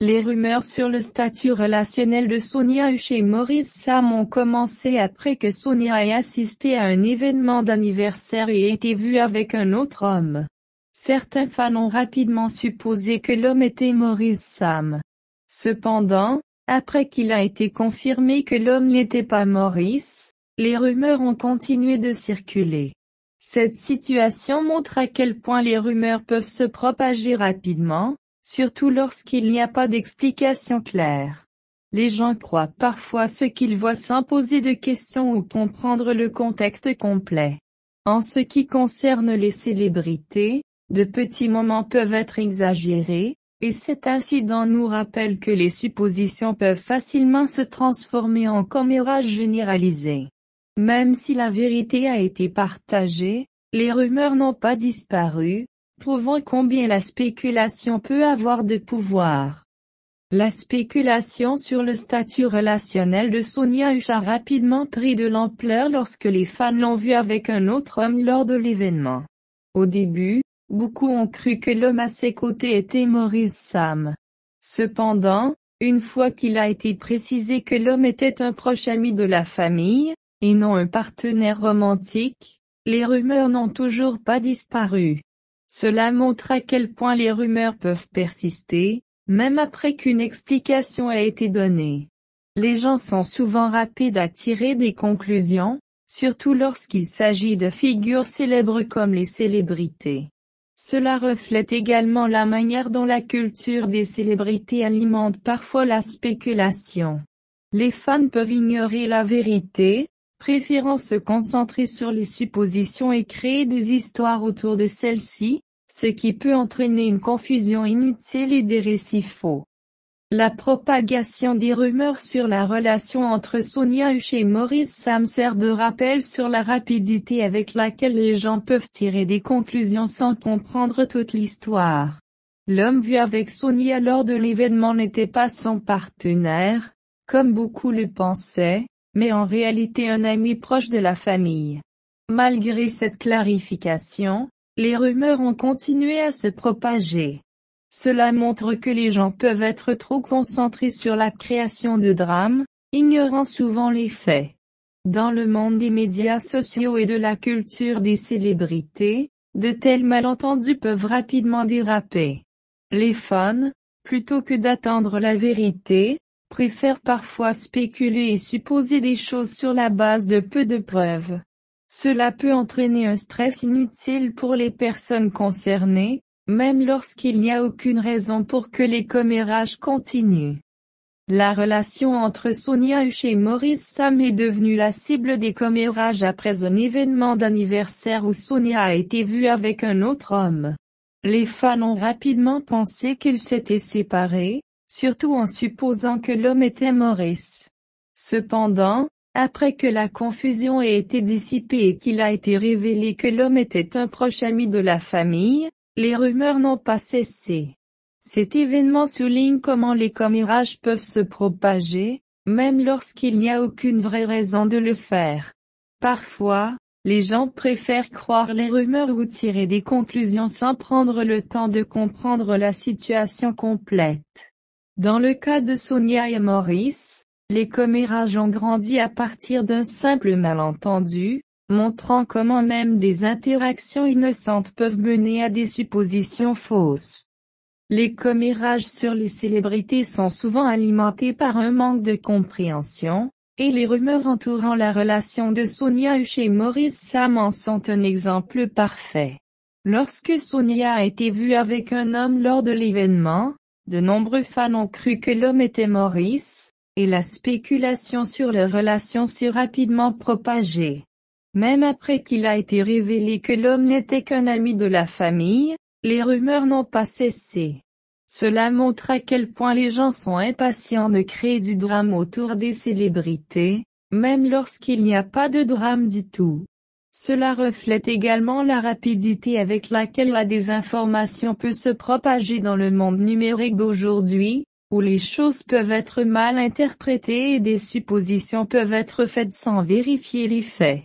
Les rumeurs sur le statut relationnel de Sonia Hush et Maurice Sam ont commencé après que Sonia ait assisté à un événement d'anniversaire et ait été vue avec un autre homme. Certains fans ont rapidement supposé que l'homme était Maurice Sam. Cependant, après qu'il a été confirmé que l'homme n'était pas Maurice, les rumeurs ont continué de circuler. Cette situation montre à quel point les rumeurs peuvent se propager rapidement, surtout lorsqu'il n'y a pas d'explication claire. Les gens croient parfois ce qu'ils voient sans poser de questions ou comprendre le contexte complet. En ce qui concerne les célébrités, de petits moments peuvent être exagérés, et cet incident nous rappelle que les suppositions peuvent facilement se transformer en commérage généralisé. Même si la vérité a été partagée, les rumeurs n'ont pas disparu, prouvant combien la spéculation peut avoir de pouvoir. La spéculation sur le statut relationnel de Sonia Hush a rapidement pris de l'ampleur lorsque les fans l'ont vue avec un autre homme lors de l'événement. Au début, beaucoup ont cru que l'homme à ses côtés était Maurice Sam. Cependant, une fois qu'il a été précisé que l'homme était un proche ami de la famille, et non un partenaire romantique, les rumeurs n'ont toujours pas disparu. Cela montre à quel point les rumeurs peuvent persister, même après qu'une explication a été donnée. Les gens sont souvent rapides à tirer des conclusions, surtout lorsqu'il s'agit de figures célèbres comme les célébrités. Cela reflète également la manière dont la culture des célébrités alimente parfois la spéculation. Les fans peuvent ignorer la vérité, préférant se concentrer sur les suppositions et créer des histoires autour de celles-ci, ce qui peut entraîner une confusion inutile et des récits faux. La propagation des rumeurs sur la relation entre Sonia Hush et Maurice Sam sert de rappel sur la rapidité avec laquelle les gens peuvent tirer des conclusions sans comprendre toute l'histoire. L'homme vu avec Sonia lors de l'événement n'était pas son partenaire, comme beaucoup le pensaient, mais en réalité un ami proche de la famille. Malgré cette clarification, les rumeurs ont continué à se propager. Cela montre que les gens peuvent être trop concentrés sur la création de drames, ignorant souvent les faits. Dans le monde des médias sociaux et de la culture des célébrités, de tels malentendus peuvent rapidement déraper. Les fans, plutôt que d'attendre la vérité, préfèrent parfois spéculer et supposer des choses sur la base de peu de preuves. Cela peut entraîner un stress inutile pour les personnes concernées, même lorsqu'il n'y a aucune raison pour que les commérages continuent. La relation entre Sonia Hush et Maurice Sam est devenue la cible des commérages après un événement d'anniversaire où Sonia a été vue avec un autre homme. Les fans ont rapidement pensé qu'ils s'étaient séparés, surtout en supposant que l'homme était Maurice. Cependant, après que la confusion ait été dissipée et qu'il a été révélé que l'homme était un proche ami de la famille, les rumeurs n'ont pas cessé. Cet événement souligne comment les commérages peuvent se propager, même lorsqu'il n'y a aucune vraie raison de le faire. Parfois, les gens préfèrent croire les rumeurs ou tirer des conclusions sans prendre le temps de comprendre la situation complète. Dans le cas de Sonia et Maurice, les commérages ont grandi à partir d'un simple malentendu, montrant comment même des interactions innocentes peuvent mener à des suppositions fausses. Les commérages sur les célébrités sont souvent alimentés par un manque de compréhension, et les rumeurs entourant la relation de Sonia Hush et Maurice Sam en sont un exemple parfait. Lorsque Sonia a été vue avec un homme lors de l'événement, de nombreux fans ont cru que l'homme était Maurice, et la spéculation sur leur relation s'est rapidement propagée. Même après qu'il a été révélé que l'homme n'était qu'un ami de la famille, les rumeurs n'ont pas cessé. Cela montre à quel point les gens sont impatients de créer du drame autour des célébrités, même lorsqu'il n'y a pas de drame du tout. Cela reflète également la rapidité avec laquelle la désinformation peut se propager dans le monde numérique d'aujourd'hui, où les choses peuvent être mal interprétées et des suppositions peuvent être faites sans vérifier les faits.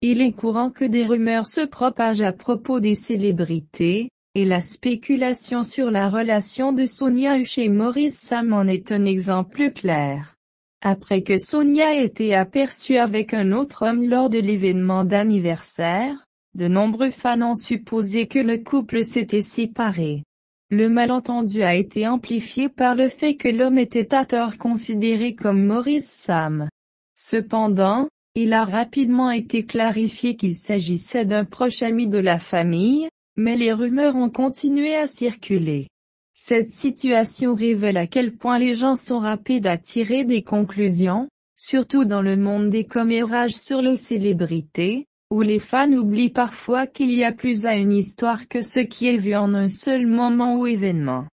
Il est courant que des rumeurs se propagent à propos des célébrités, et la spéculation sur la relation de Sonia Huche et Maurice Sam en est un exemple clair. Après que Sonia ait été aperçue avec un autre homme lors de l'événement d'anniversaire, de nombreux fans ont supposé que le couple s'était séparé. Le malentendu a été amplifié par le fait que l'homme était à tort considéré comme Maurice Sam. Cependant, il a rapidement été clarifié qu'il s'agissait d'un proche ami de la famille, mais les rumeurs ont continué à circuler. Cette situation révèle à quel point les gens sont rapides à tirer des conclusions, surtout dans le monde des commérages sur les célébrités, où les fans oublient parfois qu'il y a plus à une histoire que ce qui est vu en un seul moment ou événement.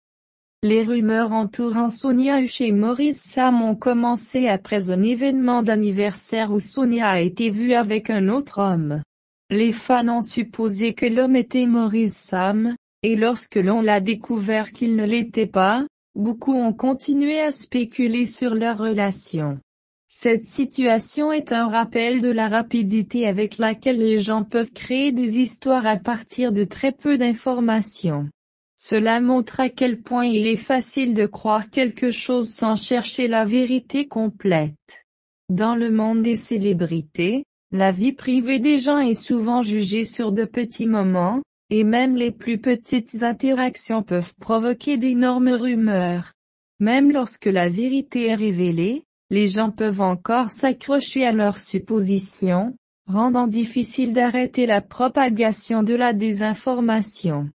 Les rumeurs entourant Sonia Huche et Maurice Sam ont commencé après un événement d'anniversaire où Sonia a été vue avec un autre homme. Les fans ont supposé que l'homme était Maurice Sam, et lorsque l'on l'a découvert qu'il ne l'était pas, beaucoup ont continué à spéculer sur leur relation. Cette situation est un rappel de la rapidité avec laquelle les gens peuvent créer des histoires à partir de très peu d'informations. Cela montre à quel point il est facile de croire quelque chose sans chercher la vérité complète. Dans le monde des célébrités, la vie privée des gens est souvent jugée sur de petits moments, et même les plus petites interactions peuvent provoquer d'énormes rumeurs. Même lorsque la vérité est révélée, les gens peuvent encore s'accrocher à leurs suppositions, rendant difficile d'arrêter la propagation de la désinformation.